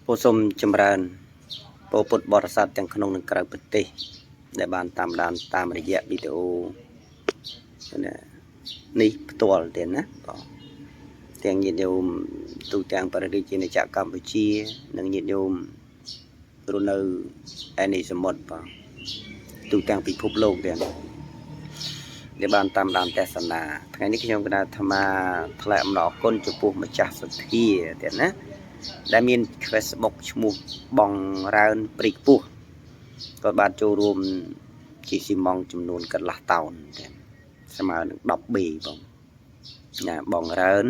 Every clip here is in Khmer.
ผู้ชมจำเริญผู้พุทธบริษัทទាំងក្នុងនិងក្រៅប្រទេសដែលបានតាមដានតាមរយៈវីដេអូនេះផ្ទាល់ទៀតណាទាំងញាតិញោមទូទាំងបរិយាជាចក្រកម្ពុជានិងញាតិញោមរស់នៅឯនេះសមុទ្រទូទាំងពិភពលោកទៀតដែលបានតាមដានទេសនាថ្ងៃនេះខ្ញុំគណៈអាត្មាថ្លែងអំណរគុណចំពោះម្ចាស់សទ្ធាទៀតណាដែលមាន Facebook ឈ្មោះបងរើនព្រីកពោះក៏បានចូលរួមជាស៊ីម៉ងចំនួនកន្លះតោនទៀតស្មើនឹង 10B បងណាបងរើន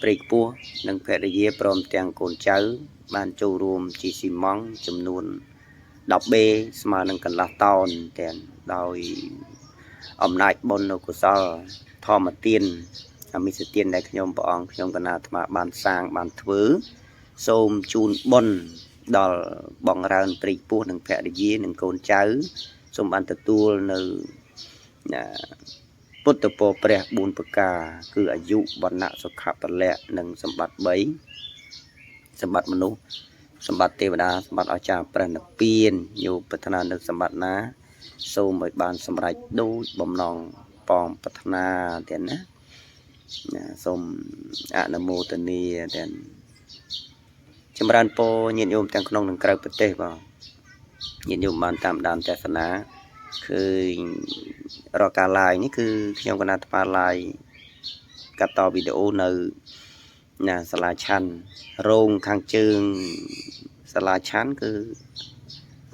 ព្រីកពោះនិងភរិយាព្រមទាំងកូនចៅបានចូលរួមជាស៊ីម៉ងចំនួន 10B ស្មើនឹងកន្លះតោនទៀតដោយអំណាចបុណ្យកុសលធម្មទានអមិសទានដែលខ្ញុំព្រះអង្គខ្ញុំគណៈអាត្មាបានសាងបានធ្វើសូមជូនបុណ្យដល់បងរើនព្រីកពោះនិងភរិយានិងកូនចៅសូមបានទទួលនៅពុទ្ធពរព្រះ4ប្រការគឺអាយុវណ្ណៈសុខៈពលៈនិងសម្បត្តិ3សម្បត្តិមនុស្សសម្បត្តិទេវតាសម្បត្តិអស្ចារ្យព្រះនិព្វានយោប្រាថ្នានៅសម្បត្តិណាសូមឲ្យបានសម្រេចដូចបំណងបងប្រាថ្នាទៀតណាសូមអនុមោទនាទៀតចម្រើនពរញាតិញោមទាំងក្នុងនិងក្រៅប្រទេសបងញាតិញោមបានតាមដានទេសនាឃើញរកការ live នេះគឺខ្ញុំគណៈថ្ម live កាត់តវីដេអូនៅសាលាឆាន់រោងខាងជើងសាលាឆាន់គឺ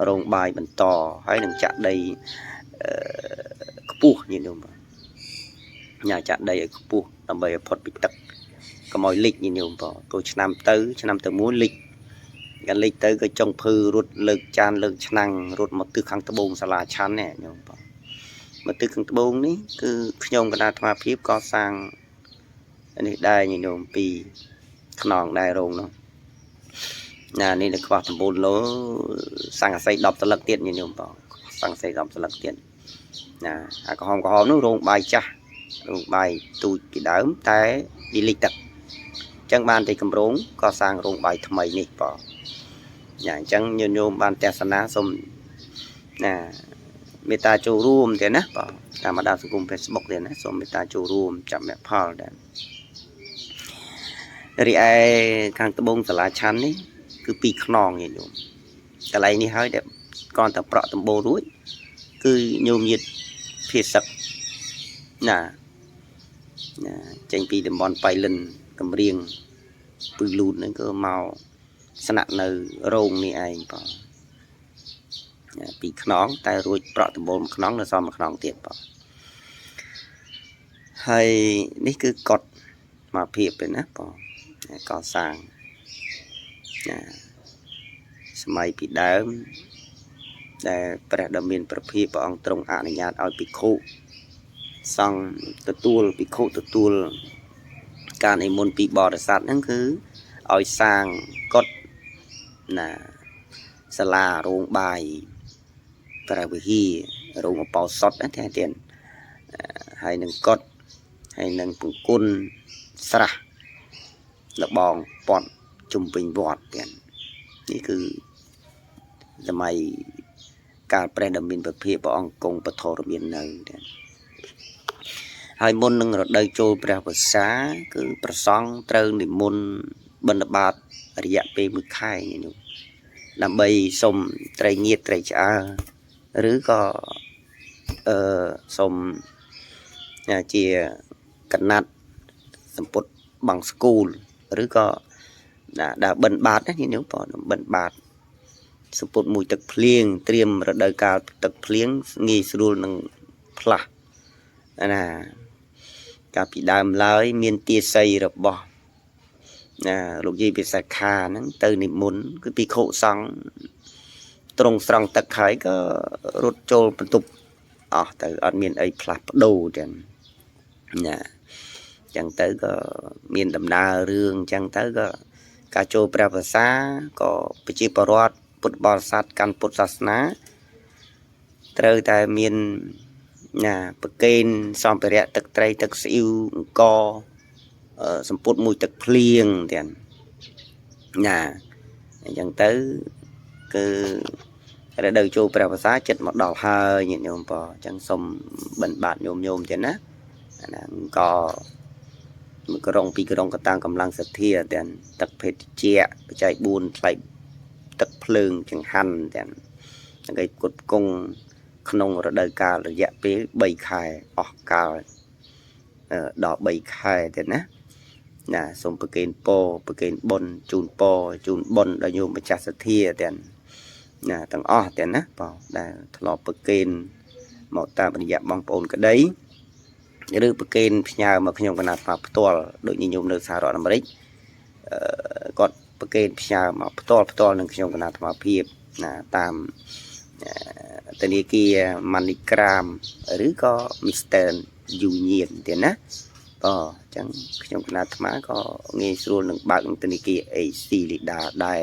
រោងបាយបន្តហើយនឹងចាក់ដីខ្ពស់ញាតិញោមបងញ៉ាចាក់ដីឲ្យខ្ពស់ដើម្បីឲ្យផុតពីទឹកកុំឲ្យលិចញាតិញោមបងព្រោះឆ្នាំទៅមួយលិចកាលលិចទៅក៏ចុងភឺរត់លើកចានលើកឆ្នាំងរត់មកទិសខាងត្បូងសាលាឆាន់នេះញោមបងមកទិសខាងត្បូងនេះគឺខ្ញុំគណៈអាត្មាភាពក៏សាងនេះដែរញាតិញោមពីខ្នងដែររោងនោះនេះនៅខ្វះ9 ឡូសង្កសី10សន្លឹកទៀតញាតិញោមបងសង្កសី10សន្លឹកទៀតអាក្រហមនោះរោងបាយចាស់រោងបាយទូចពីដើមតែវាលិចទឹកអញ្ចឹងបានតែកម្រងក៏សាងរោងបាយថ្មីនេះបងអញ្ចឹងញាតិញោមបានទេសនាសូមមេត្តាចូលរួមទៀតណាបងតាមបណ្ដាសង្គម Facebook ទៀតណាសូមមេត្តាចូលរួមចាប់មគ្គផលដែររីឯខាងត្បូងសាលាឆាន់នេះគឺ2ខ្នងញាតិញោមកន្លែងនេះហើយដែលគ្រាន់តែប្រក់ដំបូលរួចគឺញោមញាតិភាសឹកចេញពីតំបន់បៃលិនកំរៀងពឺលូតហ្នឹងក៏មកស្នាក់នៅរោងនេះឯងបង2ខ្នងតែរួចប្រក់ដំបូល1ខ្នងនៅសល់1ខ្នងទៀតបងហើយនេះគឺកត់មកភាពទេណាបងកសាងសម័យពីដើមដែលព្រះដ៏មានព្រះភិក្ខព្រះអង្គទ្រង់អនុញ្ញាតឲ្យភិក្ខុសង្ឃទទួលភិក្ខុទទួលការនិមន្តពីបរិស័ទហ្នឹងគឺឲ្យសាងកុដិសាលារោងបាយព្រះវិហាររោងអបោសុតណាទៀតហើយនឹងកុដិហើយនឹងបង្គន់ស្រះលបងពាត់ជុំវិញវត្តទៀតនេះគឺសម័យកាលព្រះដ៏មានព្រះភិក្ខព្រះអង្គគង់ពធរមាននៅទៀតហើយមុននឹងរដូវចូលព្រះវស្សាគឺព្រះសង្ឃត្រូវនិមន្តបិណ្ឌបាតរយៈពេល1ខែនេះដើម្បីសុំត្រីងៀតត្រីឆ្អើរឬក៏សុំជាកណាត់សម្ពុតបង់ស្គូលឬក៏ដើរបិណ្ឌបាតនេះនេះបងបិណ្ឌបាតសម្ពុតមួយទឹកភ្លៀងត្រៀមរដូវកាលទឹកភ្លៀងងាយស្រួលនឹងផ្លាស់កាលពីដើមឡើយមានទាស័យរបស់លោកយាយពិសាខាហ្នឹងទៅនិមន្តគឺភិក្ខុសង្ឃត្រង់ស្រង់ទឹកហើយក៏រត់ចូលបន្ទប់អស់ទៅអត់មានអីផ្លាស់ប្ដូរចឹងចឹងទៅក៏មានដំណើររឿងចឹងទៅក៏ការចូលព្រះវស្សាក៏ប្រជាពលរដ្ឋពុទ្ធបរិស័ទកាន់ពុទ្ធសាសនាត្រូវតែមានប្រគេនសម្ភារៈទឹកត្រីទឹកស្អ៊ីវអង្គសម្ពុតមួយទឹកភ្លៀងទៀត chẳng tới cứ để đầu chu bè phá chật một đỏ hơi nhìn nhôm bò chẳng xôm bẩn bạt nhôm thế ná có một cái rong pi cái rong cái tăng cầm lăng sệt thia tiền tập phết chia chạy buôn lại tập phượng chẳng hành tiền cái cột cung không rồi đời cao là dạ bé bay khai ọt cao đỏ bay khai tiền ná nè xong bậc kênh chun bồn đã nhôm bị chặt sệt thia tiền nè thằng tiền ná bảo đã lọp bậc kênh một ta bên dạ băng ôn cái đấy đưa bậc kênh nhà mà không có nạp vào to đội nhìn nhôm nơi xa rõ là mấy còn bậc kênh nhà mà to nên không có nạp vào phiệp là tam tên đi kia manigramឬក៏ Mr. Union ទៀតណាអញ្ចឹងខ្ញុំគណៈអាត្មាក៏ងាយស្រួលនឹងបើកtênនេះគេ AC Lida ដែរ